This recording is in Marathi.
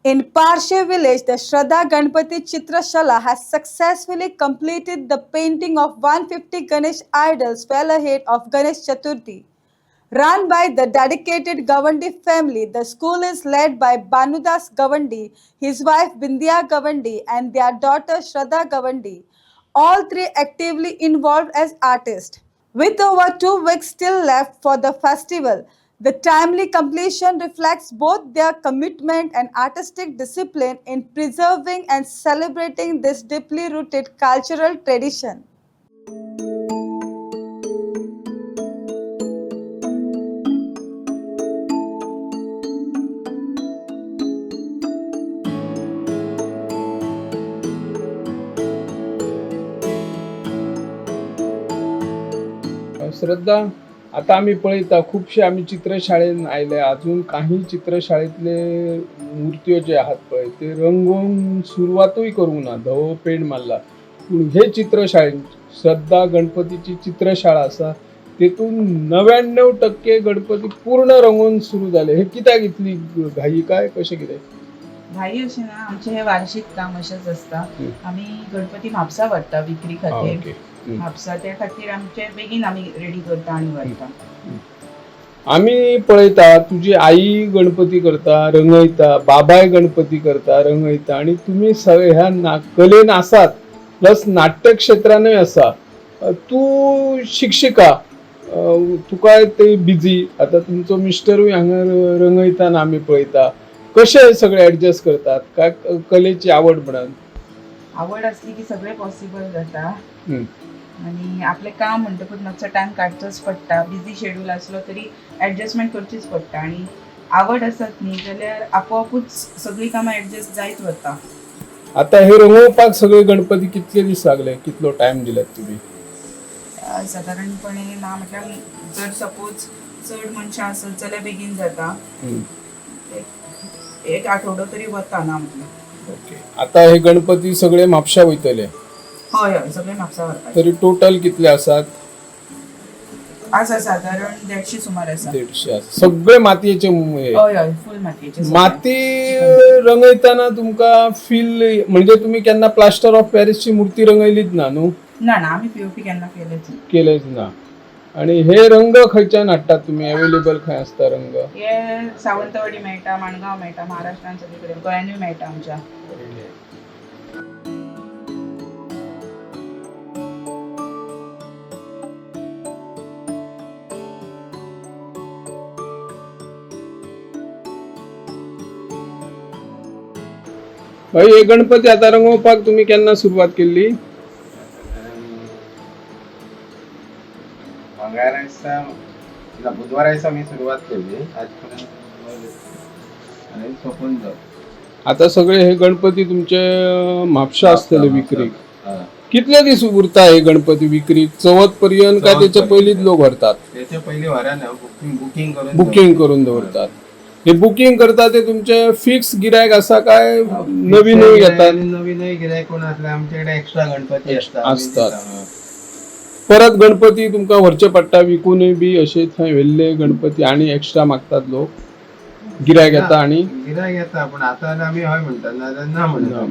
In Parshe village, the Shraddha Ganpati Chitrashala has successfully completed the painting of 150 Ganesh idols well ahead of Ganesh Chaturthi. Run by the dedicated Gawandi family, the school is led by Banudas Gawandi, his wife Bindya Gawandi, and their daughter Shraddha Gawandi, all three actively involved as artists. With over 2 weeks still left for the festival, the timely completion reflects both their commitment and artistic discipline in preserving and celebrating this deeply rooted cultural tradition. श्रद्धा, आता आम्ही पळयता खूपशे आम्ही चित्रशाळेन आयले, अजून काही चित्रशाळेतले मूर्त्यो जे आहात पळय ते रंगोवन सुरवातूय करूंक ना, धवो पेंट मारला. पूण हे चित्रशाळेन श्रद्धा गणपतीची चित्रशाळा आसा तेतून 99% गणपती पूर्ण रंगोवन सुरू जाले. हे कित्याक इतली घाई काय कशें कितें? घाई अशी ना, आमचे हे वार्षिक काम अशेंच आसता. आमी गणपती म्हापसा व्हरता विक्री खातीर. म्हापसा त्या खातीर आमचे बेगीन आमी रेडी करता आनी व्हरता. आम्ही पळयता तुझी आई गणपती करता, रंगयता, बाबाय गणपती करता, रंगयता, आणि तुम्ही सगळे ह्या कलेन आसात, प्लस नाट्य क्षेत्रानय आसा. तू शिक्षिका, तुका ते बिझी. आता तुमचो मिस्टरूय हांगा रंगयताना आम्ही पळयता. कशे सगळे ऍडजस्ट करतात काय कलेची आवड म्हणून? आवड असली की सगळे पॉसिबल जाता. आणि आपले काम म्हणटकूच मातसो टायम काडचोच पडटा. बिझी शेड्यूल असलो तरी ऍडजस्टमेंट करचीच पडटा. आणि आवड आसत न्ही जाल्यार आपोआपूच सगळी कामां ऍडजस्ट जायत वता. आता हे रंगोवपाक सगळे गणपती कितले दीस लागले, कितलो टाइम दिलात तुम्ही? साधारणपणे ना म्हटल्यार जर सपोज चड मनशां आसत जाल्यार बेगीन जाता. एक आठवडो तरी वता ना म्हटल्यार. ओके. आता हे गणपती सगळे म्हापशा वयतले? हय हय, सगळे म्हापसा व्हरता. तरी टोटल कितले आसात? आसा साधारण 150 सुमार आसा. 150 आसा. सगळे मातयेचे? हय हय, फुल मातयेचे. माती रंगयताना तुमका फील म्हणजे तुम्ही केन्ना प्लास्टर ऑफ पॅरिसची मूर्ती रंगयलीच ना न्हू? ना ना, आम्ही पीओपी केन्ना केलेच ना. आणि हे रंग खंयच्यान हाडटात तुम्ही? अवेलेबल खंय असता रंग? हे सावंतवाडी मेळटा, माणगांव मेळटा, महाराष्ट्रान सगळीकडे, गोंयानूय मेळटा आमच्या. भाई, हे गणपती आता रंगोवपाक तुम्ही केन्ना सुरुवात केली? बुधवारायचा मी सुरुवात केली. आता सगळे हे गणपती तुमचे म्हापशा असतले विक्री. कितले दीस उरता हे गणपती विक्री? चवथ पर्यंत काय त्याच्या पहिलीच लोक व्हरतात? त्याच्या पहिले व्हरान बुकिंग करून दवरतात. हे बुकिंग करता ते तुमचे फिक्स गिरायक असा काय नवीनही घेतात? नवीनही गिरायक कोण असले आमच्याकडे एक्स्ट्रा गणपती असतात. परत गणपती तुमका व्हरचे पडटा विकूनय बी असे थंय व्हेल्ले गणपती आणि एक्स्ट्रा मागतात लोक, गिरायक येता आणि गिरायक येता. पण आता आम्ही हय म्हणतात ना म्हणतात.